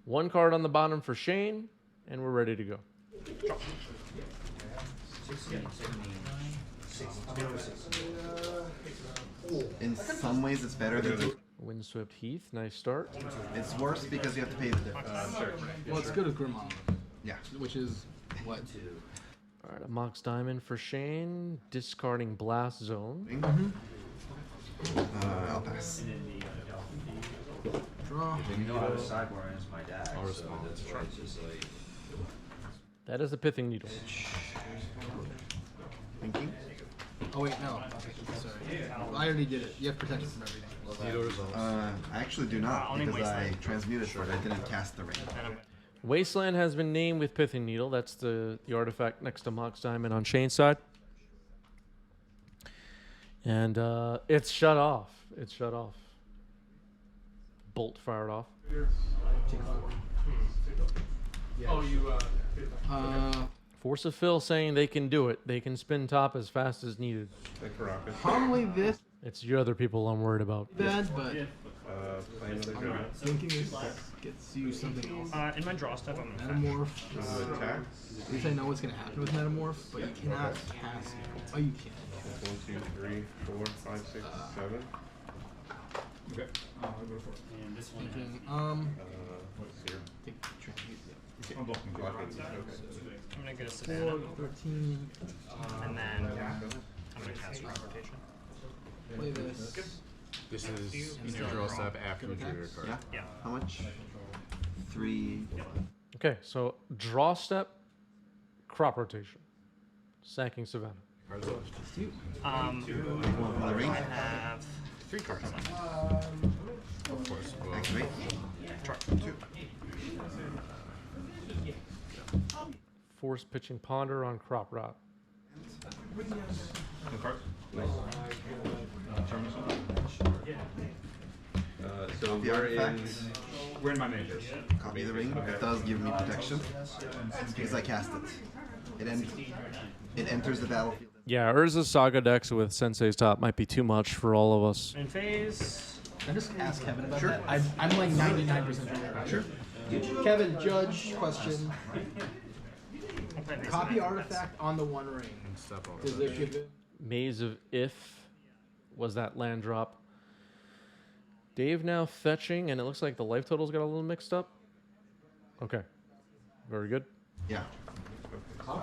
One card on the bottom for Shane, and we're ready to go. In some ways, it's better than Windswept Heath, nice start. it's worse because you have to pay the difference. Well, it's good with Grimmauld. Yeah. Which is what? All right, a Mox Diamond for Shane, discarding Blast Zone. I'll pass. Draw. You know how to sideboard against my dad, so that's why it's just like... That is a Pithing Needle. Thinking. Oh wait, no. Sorry. I already did it. You have protection from everything. I actually do not because I transmuted for it. I didn't cast the ring. Wasteland has been named with Pithing Needle. That's the artifact next to Mox Diamond on Shane's side. And it's shut off. It's shut off. Bolt fired off. Oh, you. Force of Fill saying they can do it. They can spin top as fast as needed. Probably this It's you other people I'm worried about. bad, but I'm thinking this gets you something else. In my draw step, I'm gonna Metamorph. At least I know what's gonna happen with Metamorph, but you cannot cast. Oh, you can. 1, 2, 3, 4, 5, 6, 7. Okay. I'll go for it. And this one. Thinking, What's here? take transmute. Okay. I'm blocking. Okay. I'm gonna get a 4, Savannah, 13. and then I'm gonna cast Rock Rotation. Play this. This is your draw step after you drew your card. Yeah. Yeah. How much? 3. Okay, so draw step, crop rotation, sacking Savannah. Cards left. Another ring. I have 3 cards left. Of course. Well, Activate. Sure. 2. Force pitching Ponder on crop rot. So The artifact. we're in my main phase. Copy the ring. It does give me protection because I cast it. It enters the battlefield. Yeah, Urza's Saga decks with Sensei's top might be too much for all of us. In phase. Can I just ask Kevin about that? I'm like 99% sure. Kevin, judge question. I'll play this Copy nine. artifact on the One Ring. step over. Does it give it? Maze of If was that land drop. Dave now fetching, and it looks like the life totals got a little mixed up. Okay. Very good. Yeah. No,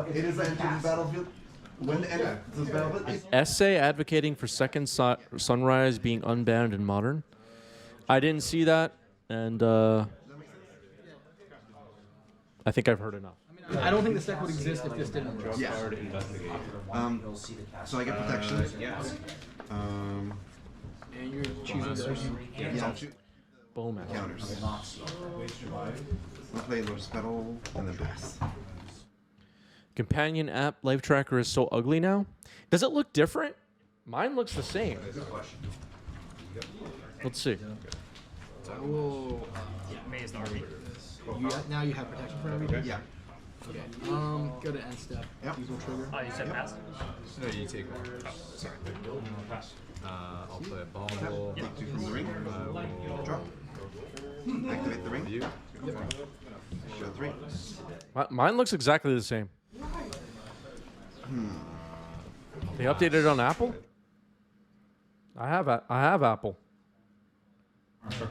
it is enters the battlefield. When it enters the battlefield, Essay advocating for second Sunrise being unbound in Modern. I didn't see that, and I think I've heard enough. I don't think this deck would exist if this didn't work. yeah. So I get protection. And you're choosing those. Yeah, I'll shoot Bowman. counters. I'll play Lotus Petal and then pass. Companion app Life Tracker is so ugly now. Does it look different? Mine looks the same. Let's see. I will. Maze the RP. Now you have protection for everything. Yeah. Okay. Go to end step. Yep. Use will trigger. Oh, you said pass? No, you take one. Sorry. Pass. I'll play a ball. Take 2 from the ring. I will Draw. Activate the ring. you. Show 3. Mine looks exactly the same. They updated it on Apple? I have Apple.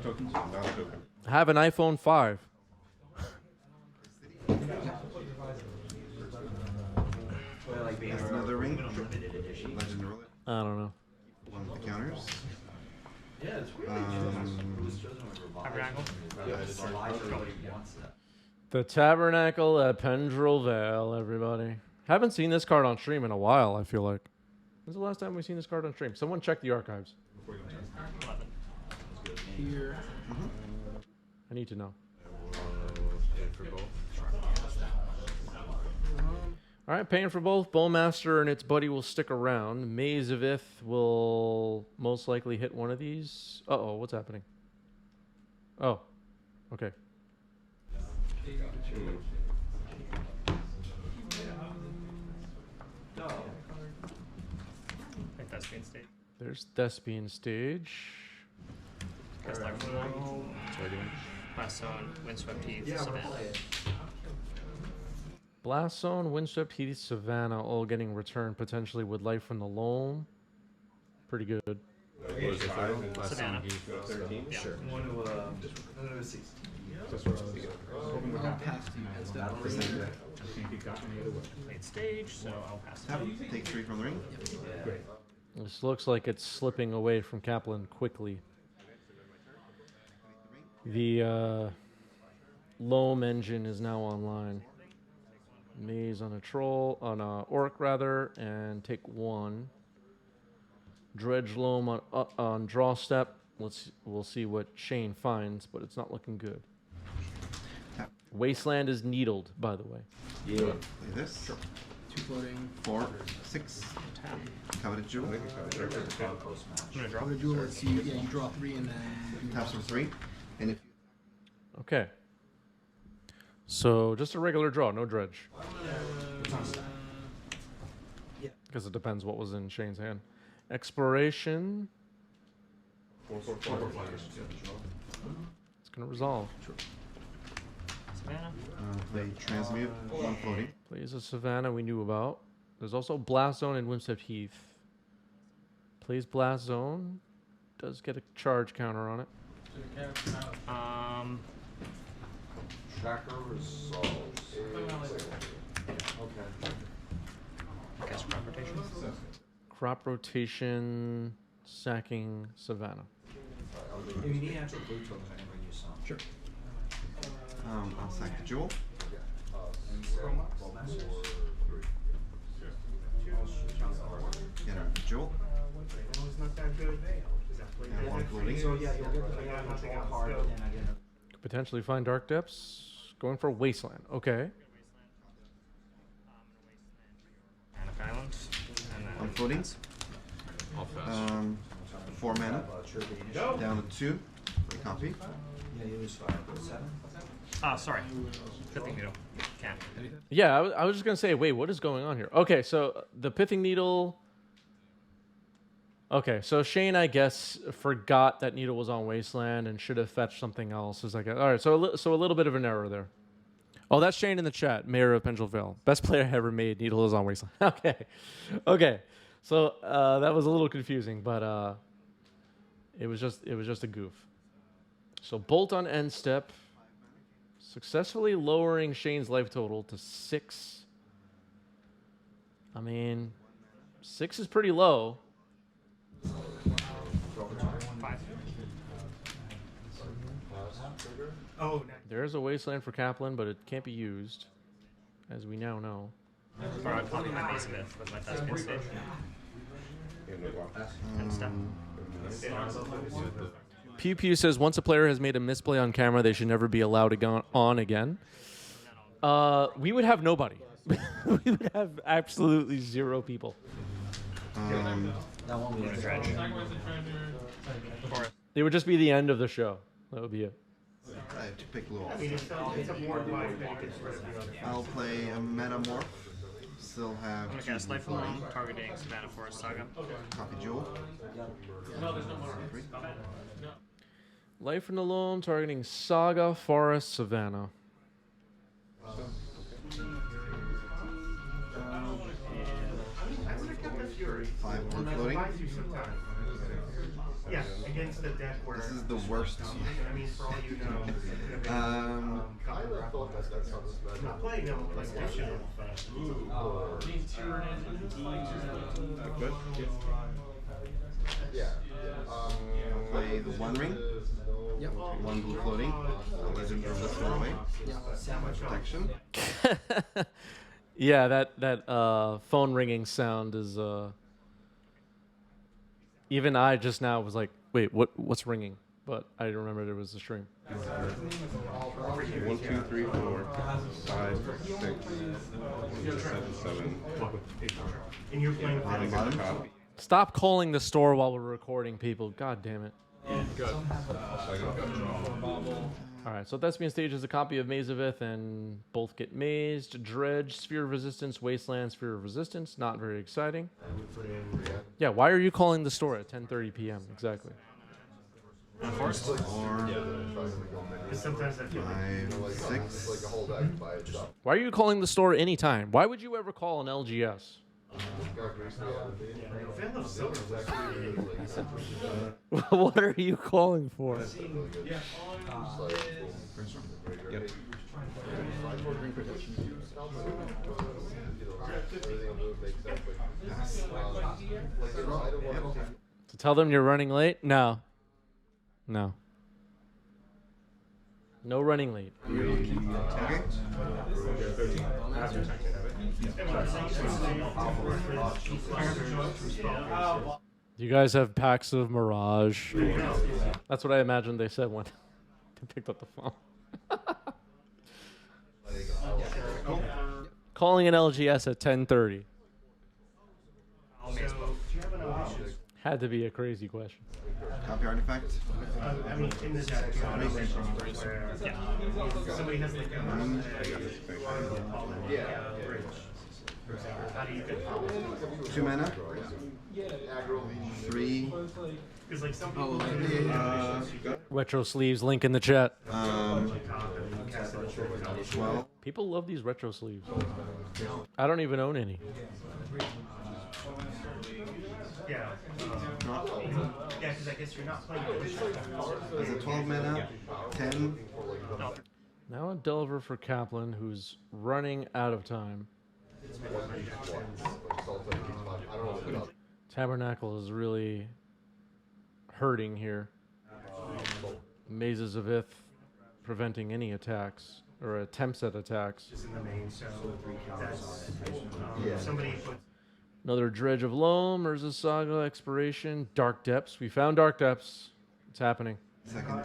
Tokens? Not a token. I have an iPhone 5. Cast another ring. Legend roll it. I don't know. One with the counters. Tabernacle. The Tabernacle at Pendrell Vale, everybody. Haven't seen this card on stream in a while, I feel like. When's the last time we've seen this card on stream? Someone check the archives. 11. Here. I need to know. For both. All right, paying for both. Bowmaster and its buddy will stick around. Maze of Ith will most likely hit one of these. Uh-oh, what's happening? Oh, okay. I think that's being state. There's Thespian Stage. Cast Life Total. What are you doing? Blast Zone, Windswept Heath, Savannah. Blast Zone, Windswept Heath, Savannah, all getting returned potentially with Life from the Loam. Pretty good. What is it? Last Savannah. song Heath. 13? Sure. I'll pass to you instead. Can't be gotten either way. Late stage, so I'll pass it. Tap. Take 3 from the ring. Great. This looks like it's slipping away from Kaplan quickly. The Loam engine is now online. Maze on a troll, on a orc rather, and take 1. Dredge Loam on draw step. We'll see what Shane finds, but it's not looking good. Tap. Wasteland is needled, by the way. Play this. 2 floating. 4, 6. Coveted Jewel. I'm gonna draw. Go to Jewel. Let's see. Yeah, you draw 3 and then. Taps for 3. And if Okay. So just a regular draw, no dredge. Because it depends what was in Shane's hand. Exploration. 4. It's going to resolve. Savannah. play Transmute, 1 floating. Plays a Savannah we knew about. There's also Blast Zone and Windswept Heath. Plays Blast Zone. Does get a charge counter on it. Tracker resolves. Okay. I guess crop rotation. Crop rotation, sacking Savannah. If you need actual blue tokens, I can bring you some. Sure. I'll sack the Jewel. Get out the Jewel. And 1 floating. So yeah, you'll get the control card and I get a Could potentially find Dark Depths. Going for Wasteland. Okay. Panic Island. And then 1 floating. All fast. 4 mana. Down to 2. Play copy. Yeah, you lose 5, 7. sorry. Good thing you don't. Can't. Yeah, I was just going to say, wait, what is going on here? Okay, so the Pithing Needle. Okay, so Shane, I guess, forgot that Needle was on Wasteland and should have fetched something else. All right, so a little bit of an error there. Oh, that's Shane in the chat, Mayor of Pendleville. Best player I ever made, Needle is on Wasteland. Okay. So that was a little confusing, but it was just a goof. So Bolt on end step, successfully lowering Shane's life total to 6. I mean, 6 is pretty low. 5. There's a Wasteland for Kaplan, but it can't be used, as we now know. Or I'll copy my Maze Myth with my Thespian stage. End step. Pew Pew says once a player has made a misplay on camera, they should never be allowed to go on again. We would have nobody. We would have absolutely 0 people. That won't be a Dredge. It would just be the end of the show. That would be it. I have to pick Lure. I'll play a Metamorph. Still have I'm gonna 2 cast Life floating. Alone, targeting Savannah Forest Saga. Copy Jewel. Life in the Loam, targeting Saga, Forest, Savannah. 5 1 floating. Yeah, against the deck where This is the worst. I mean, for all you know, Um, I'm not playing them like addition play the One Ring. Yep. 1 blue floating. I'll let him throw this one away. Protection. Yeah, that phone ringing sound is. Even I just now was like, wait, what's ringing? But I remembered it was the stream. 1, 2, 3, 4, 5, 6, 7, 7. and you're playing Bottom, bottom. Stop calling the store while we're recording, people. God damn it. Good. All right, so Thespian Stage is a copy of Maze of Ith, and both get mazed. Dredge, Sphere of Resistance, Wasteland, Sphere of Resistance. Not very exciting. Yeah, why are you calling the store at 10:30 p.m.? Exactly. Unforced. 4, Sometimes I feel 5, 6. Why are you calling the store anytime? Why would you ever call an LGS? What are you calling for? Yep. To tell them you're running late? No. No. No running late. Okay. You guys have packs of Mirage. That's what I imagined they said when they picked up the phone. Calling an LGS at 10:30. Had to be a crazy question. Copy artifact. I mean, in the deck, somebody has like a how do you get 2 mana. 3. because like some people Retro sleeves, link in the chat. 12. People love these retro sleeves. I don't even own any. yeah because I guess you're not playing There's a 12 mana. 10. Now a Delver for Kaplan, who's running out of time. Tabernacle is really hurting here. Mazes of Ith preventing any attacks or attempts at attacks. in the main, so that's somebody puts Another Dredge of Loam, Urza Saga, Expiration, Dark Depths. We found Dark Depths. It's happening. Second.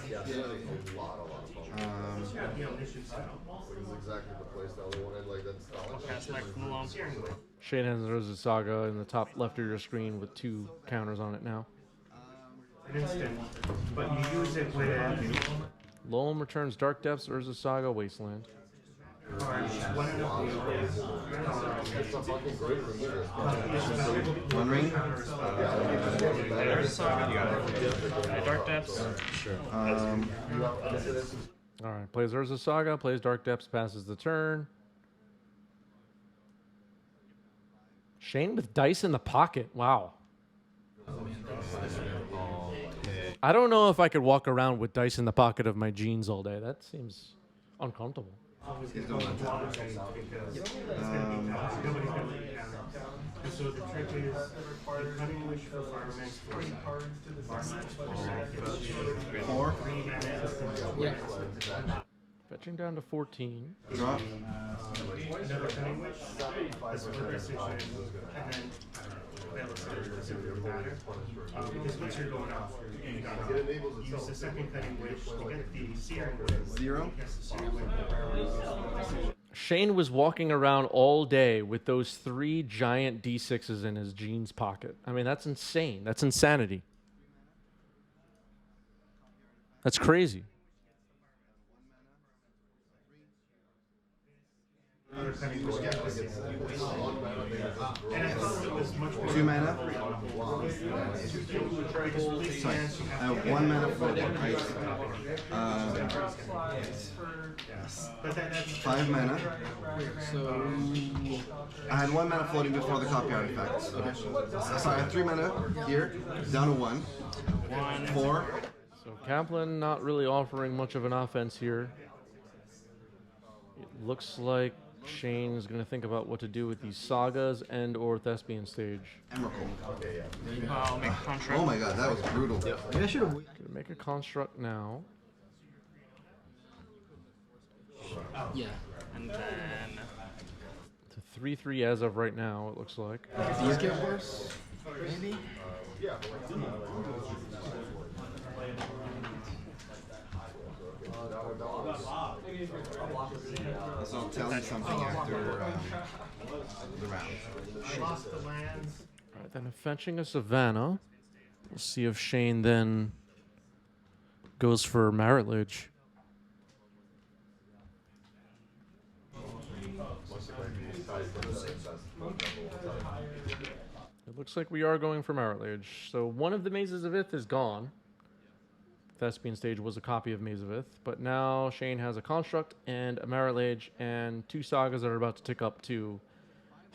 Cast back from the loam. Shane has Urza Saga in the top left of your screen with 2 counters on it now. an instant, but you use it with Loam returns Dark Depths, Urza Saga, Wasteland. One ring. There's Saga. Dark Depths. Alright, plays Urza Saga, plays Dark Depths, passes the turn. Shane with dice in the pocket. Wow. I don't know if I could walk around with dice in the pocket of my jeans all day. That seems uncomfortable. He's doing that. And so the trick is cutting wish for firemen 4. Yeah. Fetching down to 14. Drop. another cutting wish. That's for precision. And then that looks like it's a different pattern. Because once you're going off, you use the second cutting wish to get the searing wish. 0. Yes, the searing wish. Shane was walking around all day with those 3 giant D6s in his jeans pocket. I mean, that's insane. That's insanity. That's crazy. Another cutting wish. And I thought it was much more. 2 mana. Because police Sorry. hands, you I have have 1 mana floating, right? But that's 5 mana. So I had 1 mana floating before the copy artifacts. So I have 3 mana here, down to 1. 4. So Kaplan not really offering much of an offense here. It looks like Shane's going to think about what to do with these sagas and or Thespian Stage. Emrakul. I'll make a contract. Oh my god, that was brutal. I should have. Gonna make a construct now. Yeah. And then To 3/3 as of right now, it looks like. If these get worse, maybe. So I'll tell you something after the round. lost the lands. Alright, then fetching a Savannah. We'll see if Shane then goes for Maritlage. It looks like we are going for Maritlage. So one of the Mazes of Ith is gone. Thespian Stage was a copy of Maze of Ith, but now Shane has a Construct and a Marilage and 2 Sagas that are about to tick up to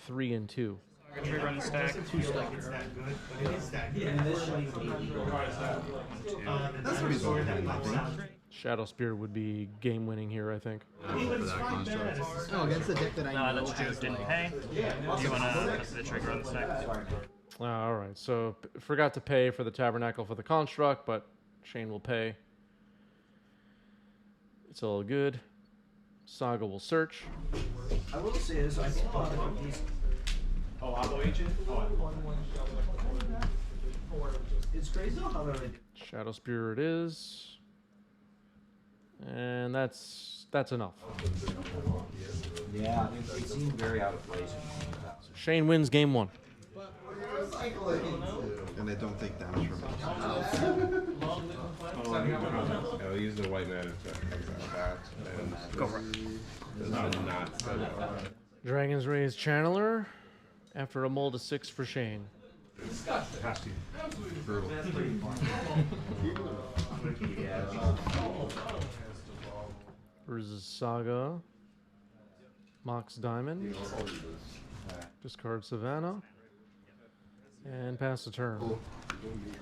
3 and 2. Trigger on the stack. It's that good, but it is that good. That's reasonable, I think. Shadow Spear would be game winning here, I think. Oh, against the deck that I know. That's true. Didn't pay. Do you want to put the trigger on the stack? All right, so forgot to pay for the Tabernacle for the Construct, but Shane will pay. It's all good. Saga will search. I will say this, I think a lot of these. Oh, Allo Agent? It's crazy how they're like. Shadow Spear it is. And that's enough. Yeah, they seem very out of place. Shane wins game 1. And I don't take damage from it. I'll use the white mana to exile that. And Go for it. This is not set up. Dragon's Ray's Channeler. After a mold of 6 for Shane. Brutal. Versus Saga. Mox Diamond. Discard Savannah. And pass the turn. Draw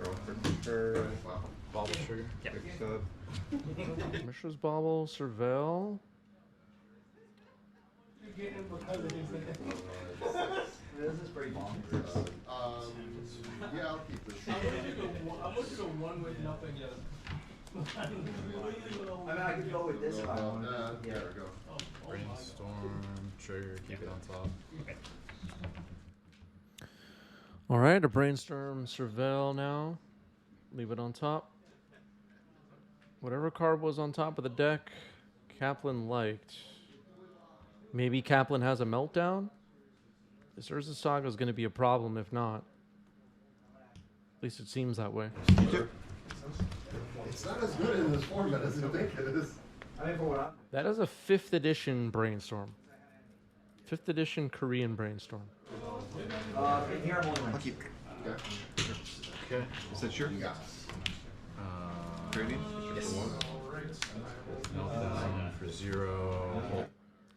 for turn. Bobble trigger. Yeah. Picks up. Mishra's Bauble, Serval. This is pretty long. Yeah, I'll keep this. I'm looking at one with nothing yet. I mean, I could go with this one. There we go. Brainstorm, trigger, keep it on top. All right, a Brainstorm Serval now. Leave it on top. Whatever card was on top of the deck, Kaplan liked. Maybe Kaplan has a meltdown? This Urza Saga is going to be a problem if not. At least it seems that way. It's not as good in this format as you think it is. That is a 5th edition Brainstorm. 5th edition Korean Brainstorm. In here, I'm only I'll one. keep. Okay. Is that sure? Trading? Yes. Meltdown for 0.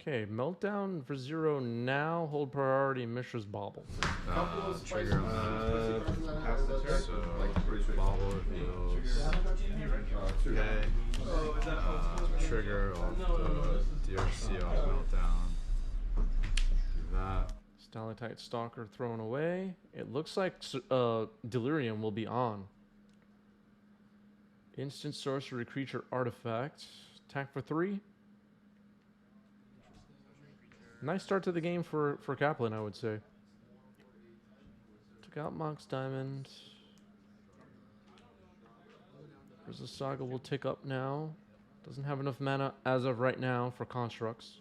Okay, Meltdown for 0 now. Hold priority Mishra's Bauble. Trigger on that. So, bobble reveals. Okay. Trigger off the DRC off Meltdown. Do that. Stalactite Stalker thrown away. It looks like Delirium will be on. Instant sorcery creature artifact. Attack for 3. Nice start to the game for Kaplan, I would say. Took out Mox Diamond. There's a Saga will tick up now. Doesn't have enough mana as of right now for constructs.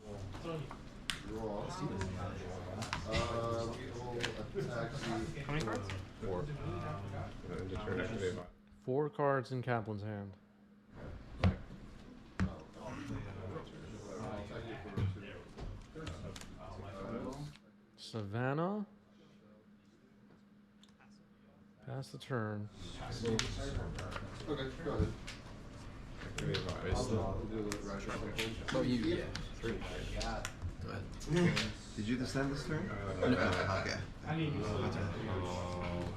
How many cards? 4. And the turn activate. 4 cards in Kaplan's hand. Savannah. Pass the turn. Okay, go ahead. Oh, you, yeah. Go ahead. Did you descend this turn? No. Okay.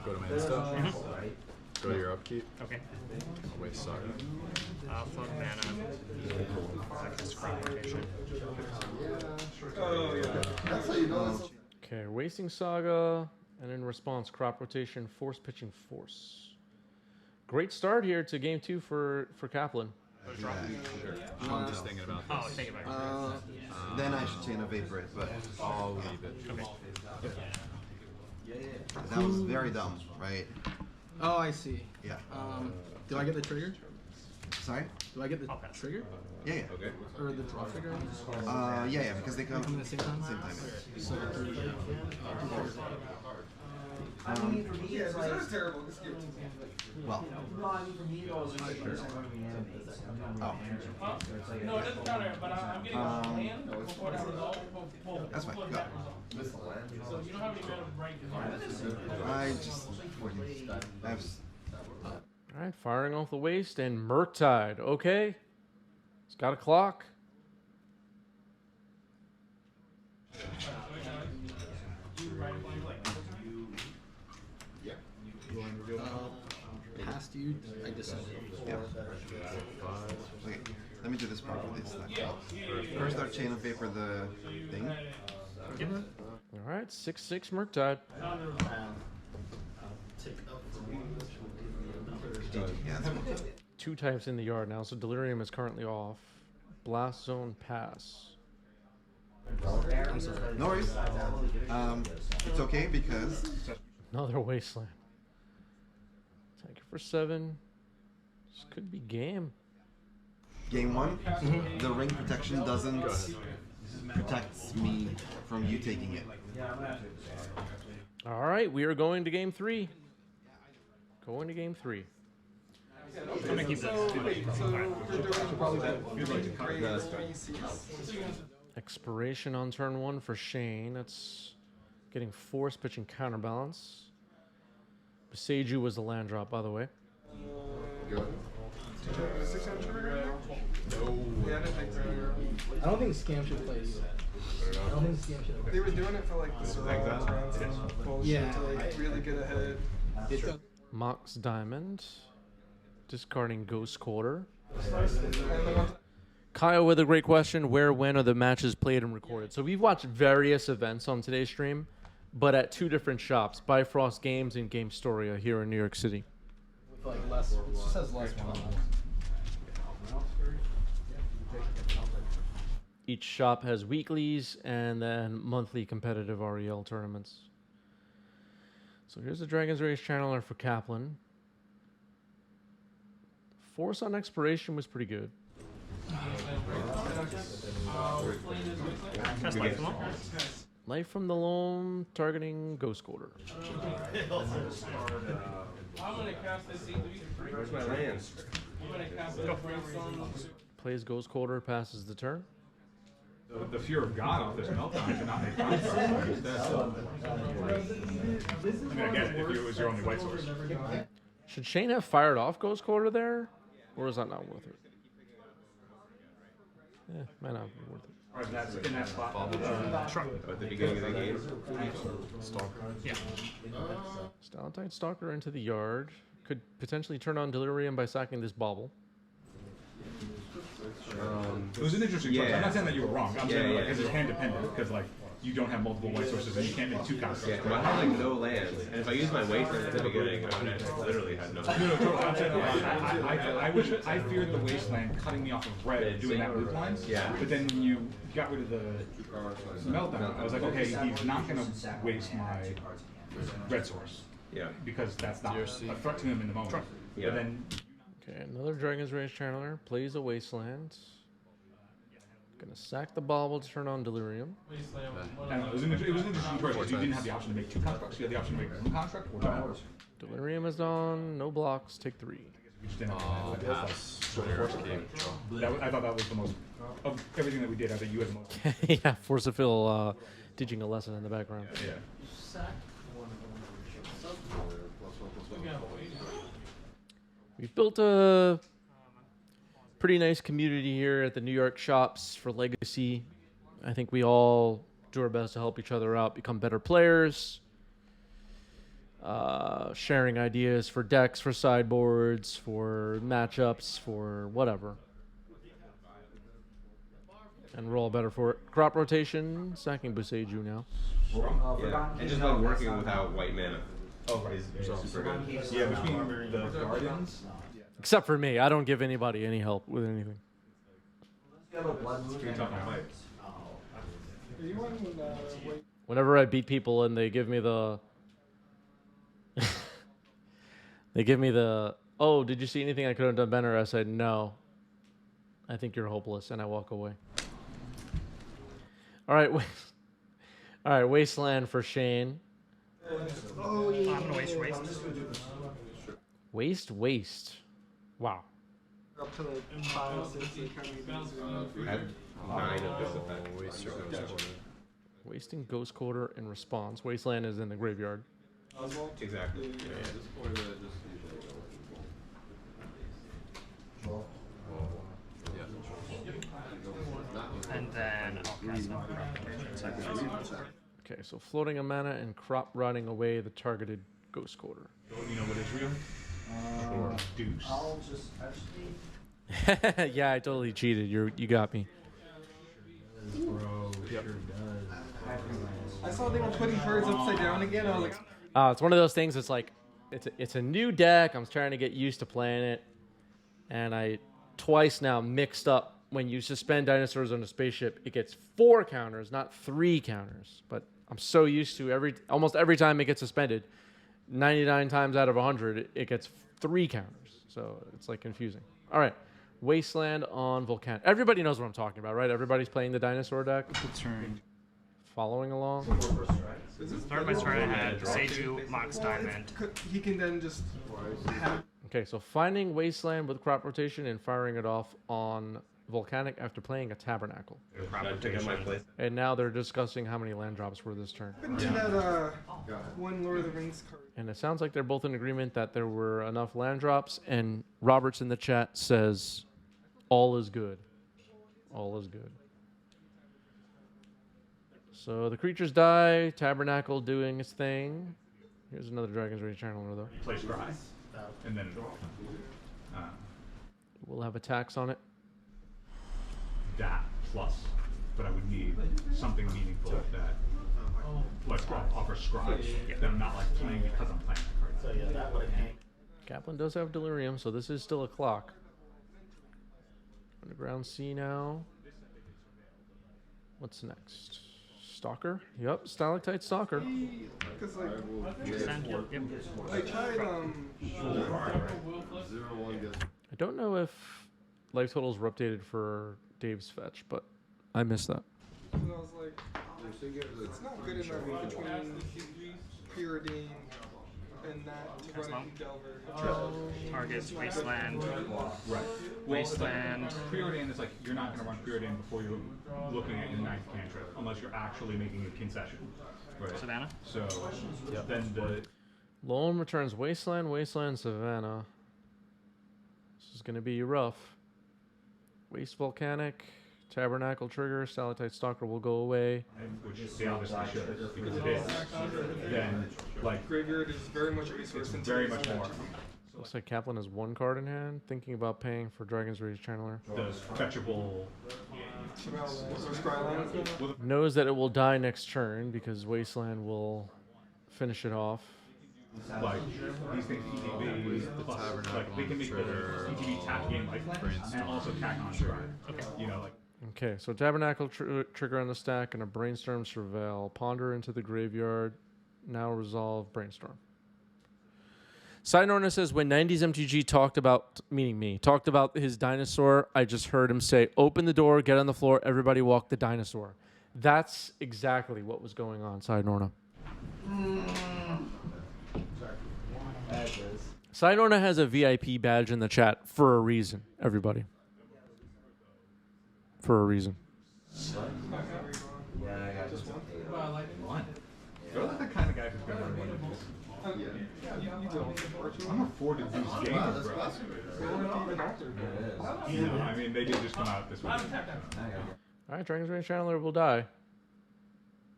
Go to main stuff. Go to your upkeep. Okay. I'll waste Saga. Float mana. Focus crop rotation. That's how you know this. Okay, wasting Saga, and in response, crop rotation, force pitching force. Great start here to game 2 for Kaplan. I'm just thinking about Oh, this. take it back. Then I should chain a Vaporate, but I'll leave it. Okay. that was very dumb, right? Oh, I see. Yeah. Do I get the trigger? Sorry? Do I get the I'll pass. trigger? Yeah, yeah. Okay. Or the draw trigger? Yeah, because they come Come at the same time? Same time. So, 3 triggers. I mean, for me, it's like. Well, No, I mean, for me, it was like, first time we animate. oh, No, it doesn't counter, but I'm getting a land before that result. that's fine. Go. So you don't have any mana to break it. I just I have All right, firing off the waste and Murktide. Okay. It's got a clock. Past you, I decided. Yeah. Okay, let me do this properly. It's like, first our chain of vapor the thing. All right, 6/6 Murktide. Yeah, that's fine. 2 types in the yard now, so Delirium is currently off. Blast Zone pass. No worries. It's okay because Another Wasteland. Take it for 7. This could be game. game 1, the ring protection doesn't protect me from you taking it. All right, we are going to game 3. Going to game 3. I'm gonna keep Expiration on turn 1 for Shane. That's getting force pitching counterbalance. Beseiju was the land drop, by the way. I don't think Scam should play either. I don't think Scam should play. They were doing it for like the survival rounds and bullshit to like really get ahead. Mox Diamond. Discarding Ghost Quarter. Kyle with a great question. Where, when are the matches played and recorded? So we've watched various events on today's stream, but at 2 different shops, Bifrost Games and Game Storia here in New York City. With like less, it just has less one. Each shop has weeklies and then monthly competitive REL tournaments. So here's the Dragon's Rage channeler for Kaplan. Force on expiration was pretty good. Life from the Loam, targeting Ghost Quarter. I'm gonna cast this E3. Where's my lands? I'm gonna cast this Brainstorm. Plays Ghost Quarter, passes the turn. The fear of God off this meltdown to not make contact. I mean, I get it if it was your only white source. Should Shane have fired off Ghost Quarter there? Or is that not worth it? Yeah, might not be worth it. Or that's in that spot. At the beginning of the game. Yeah. Stalactite Stalker into the yard. Could potentially turn on Delirium by sacking this bauble. It was an interesting choice. Yeah. I'm not saying that you were wrong. I'm saying like yeah. because it's hand dependent. Because like you don't have multiple white sources and you can't make 2 counts. Yeah, but I had like no lands, and if I used my wasteland at the beginning, I would have literally had no. I'm saying, I feared the wasteland cutting me off of red, doing that loop lines. Yeah. But then when you got rid of the meltdown, I was like, okay, he's not gonna waste my red source. Yeah. Because that's not a threat to him in the moment. Yeah. But then Okay, another Dragon's Rage channeler. Plays a Wasteland. Gonna sack the bauble to turn on Delirium. I don't know, it was an interesting choice because you didn't have the option to make 2 constructs. You had the option to make 1 construct or 2. Delirium is on. No blocks. Take 3. We just didn't have the Pass. I thought that was the most of everything that we did. I think you had the most. Yeah, Forcefil teaching a lesson in the background. Yeah. We've built a pretty nice community here at the New York shops for Legacy. I think we all do our best to help each other out, become better players, sharing ideas for decks, for sideboards, for matchups, for whatever. And we're all better for it. Crop rotation, sacking Beseiju now. Yeah. And just like working without white mana. Oh, right. Is super good. Yeah, between the guardians. Except for me, I don't give anybody any help with anything. Whenever I beat people and they give me the oh, did you see anything I could have done better? I said no. I think you're hopeless, and I walk away. All right, all right, Wasteland for Shane. I'm gonna Waste. Wow. Up to like 5, 6, like how many I had 9 of this effect. Wasting Ghost Quarter in response. Wasteland is in the graveyard. Exactly. Okay, so floating a mana and crop rotting away the targeted ghost quarter. You know what is real? Deuce. Yeah, I totally cheated. You got me. Bro, sure does. I saw they were putting cards upside down again. I was like, It's one of those things. It's like it's a new deck. I'm trying to get used to playing it, and I twice now mixed up. When you suspend dinosaurs on a spaceship, it gets 4 counters, not 3 counters. But I'm so used to almost every time it gets suspended, 99 times out of 100, it gets 3 counters. So it's like confusing. All right, Wasteland on Volcanic. Everybody knows what I'm talking about, right? Everybody's playing the dinosaur deck. Good turn. Following along. Start by turn I had Seiju, Mox Diamond. he can then just have. Okay, so finding Wasteland with crop rotation and firing it off on Volcanic after playing a Tabernacle. And now they're discussing how many land drops were this turn. Into that one Lord of the Rings card. And it sounds like they're both in agreement that there were enough land drops. And Roberts in the chat says, all is good. All is good. So the creatures die. Tabernacle doing its thing. Here's another Dragon's Rage Channeler, though. Play Scry. And then We'll have attacks on it. that plus, but I would need something meaningful that, like, offer Scry. That I'm not, like, playing because I'm playing that card. Kaplan does have Delirium, so this is still a clock. Underground Sea now. What's next? Stalker? Yep, Stalactite Stalker. Because like, Yep. I tried I don't know if life totals were updated for Dave's fetch, but I missed that. and I was like, it's not good enough between Pyridine and that to run long. a Delver. Targets Wasteland. Right. Wasteland. Preordain is like, you're not going to run Preordain before you're looking at your 9th cantrip, unless you're actually making a concession. Right. Savannah. So, then the... Lone returns Wasteland, Wasteland, Savannah. This is going to be rough. Waste Volcanic, Tabernacle trigger, Stalactite Stalker will go away. Which they obviously should, because it is. Then, like... Graveyard is very much a resource. It's very much more. Looks like Kaplan has 1 card in hand, thinking about paying for Dragon's Rage Channeler. Does fetchable... Knows that it will die next turn because Wasteland will finish it off. Like, these things ETB, plus, like, they can make the ETB tap game lifelines and also tack on Scry. Okay. You know, like... Okay, so Tabernacle trigger on the stack and a Brainstorm Surveil. Ponder into the graveyard. Now resolve Brainstorm. Side Norna says, when 90s MTG talked about, meaning me, talked about his dinosaur, I just heard him say, open the door, get on the floor, everybody walk the dinosaur. That's exactly what was going on, Side Norna. Side Norna has a VIP badge in the chat for a reason, everybody. For a reason. You're like the kind of guy who's going to run one of these. I'm a 4-to-deuce gamer, bro. No, I mean, they did just come out this week. Alright, Dragon's Rage Channeler will die.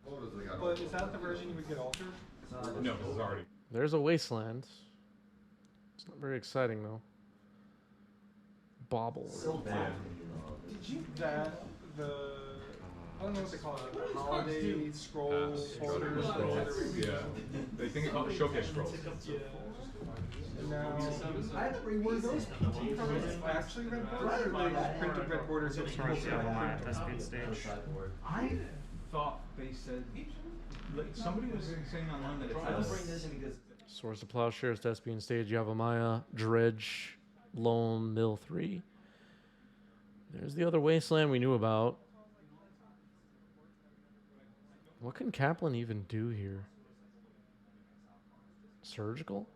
But is that the version you would get altered? No, this is already... There's a Wasteland. It's not very exciting, though. Bobble. Did you I don't know what they call it, like the holiday scroll holders? Yeah. They think it's called the showcase scrolls. Yeah. And now, were those PT cards actually red borders, or they just printed red borders so people could at that speed stage. I thought they said... Like, somebody was saying online that it's... Swords to Plowshares, Thespian Stage, Yavimaya, Dredge, Lone, Mill 3. There's the other Wasteland we knew about. What can Kaplan even do here? Surgical?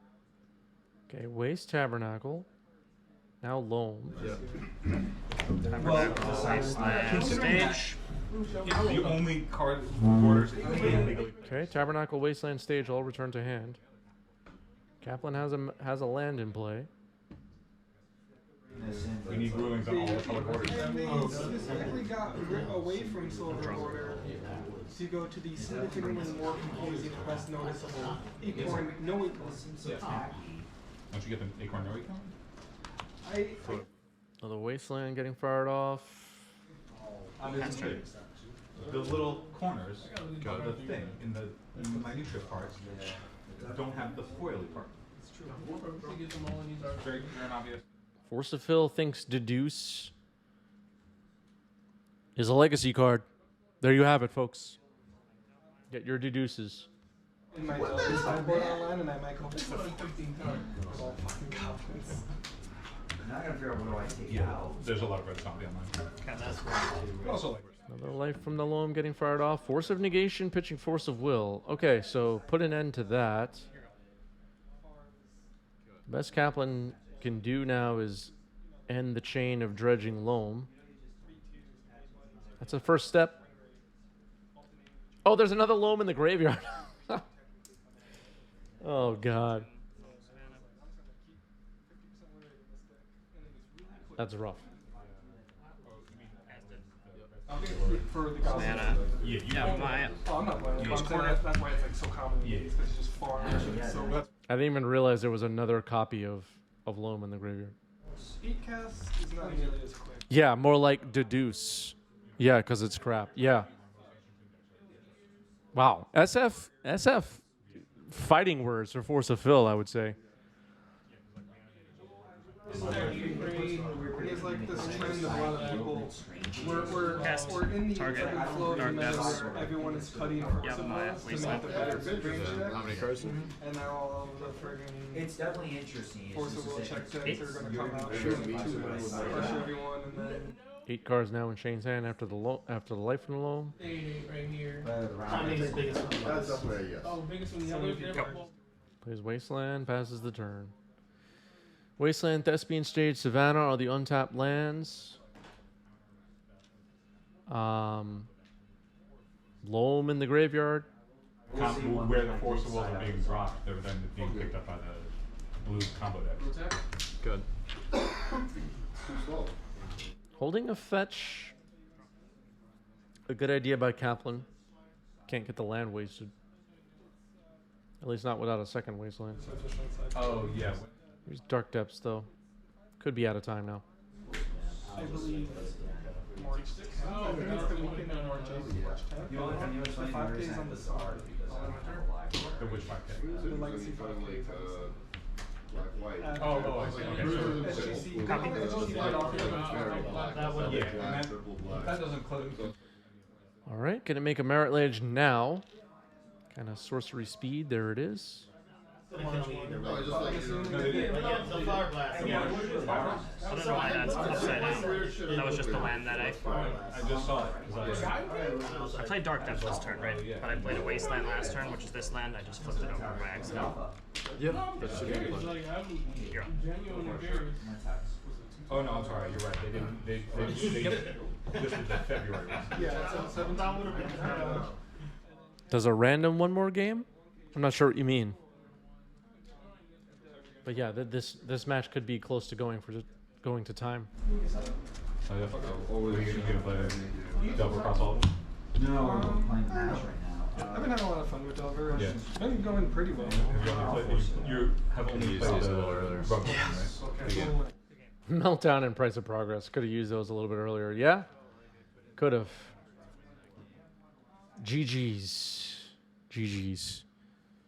Okay, Waste Tabernacle. Now Lone. Tabernacle, Wasteland, Stage. The only card borders that you can legally... Okay, Tabernacle, Wasteland, Stage, all return to hand. Kaplan has a land in play. We need rulings on all the color borders. And they specifically got away from silver border to go to the significantly more confusing, less noticeable acorn no acorn. Don't you get the acorn no acorn? Another wasteland getting fired off. The little corners of the thing in the minutia parts don't have the foily part. It's true. We'll purposely get them all in these are Very obvious. Force of Fill thinks Deduce is a legacy card. There you have it, folks. Get your Deduces. In my sideboard online, and I might go for all fucking goblins. Now I gotta figure out what do I take out. There's a lot of red zombie online. Okay, that's one. Also like Another life from the loam getting fired off. Force of Negation pitching Force of Will. Okay, so put an end to that. Best Kaplan can do now is end the chain of dredging loam. That's a first step. Oh, there's another loam in the graveyard. Oh, God. That's rough. For the goblins. Yeah, my. Oh, I'm not playing. That's why it's like so common. It's because it's just far. So I didn't even realize there was another copy of loam in the graveyard. speed cast is not nearly as quick. Yeah, more like Deduce. Yeah, because it's crap. Yeah. Wow. SF fighting words for Force of Fill, I would say. There's like this trend of a lot of people. Cast, We're in the target, ebb and flow of dark the depths. where everyone is cutting Force Yep, of my Wills to wasteland. make the better mid-range deck. How many cards? And now all of the friggin' It's definitely interesting. Force of Will check decks are gonna come out You're shooting gonna be crush everyone, and then 8 cards now in Shane's hand after the life from the loam. 88 right here. Biggest one. That's definitely a yes. Oh, biggest one. The other Plays Wasteland, passes the turn. Wasteland, Thespian Stage, Savannah are the untapped lands. Loam in the graveyard. Where the Force of Wills are being dropped, they're then being picked up by the blue combo decks. Good. Holding a fetch. A good idea by Kaplan. Can't get the land wasted. At least not without a second Wasteland. Oh, yeah. Here's Dark Depths, though. Could be out of time now. I believe March 10th. I think it's the weekend of March 8th, March 10th. The 5 days on the start. The which 5K? The Legacy 5K. Oh, I see. Okay. SGC. Copy. Yeah, that doesn't close. All right, gonna make a Merit Ledge now. Kind of sorcery speed. There it is. I don't know why that's upside down. That was just the land that I just saw it. I played Dark Depths this turn, right? But I played a Wasteland last turn, which is this land. I just flipped it over by accident. Yep, that should be good. You're up. Oh no, I'm sorry. You're right. They didn't. This was the February one. Yeah, it's 7th. Does a random one more game? I'm not sure what you mean. But yeah, this match could be close to going to time. Oh, yeah. Are you gonna play double across all of them? No, we're playing Match right now. I've been having a lot of fun with Delver. Yeah. It's been going pretty well. You have only used played these a the little earlier. rubber one, right? Okay. Meltdown and Price of Progress. Could have used those a little bit earlier. Yeah? Could have. GG's. GG's.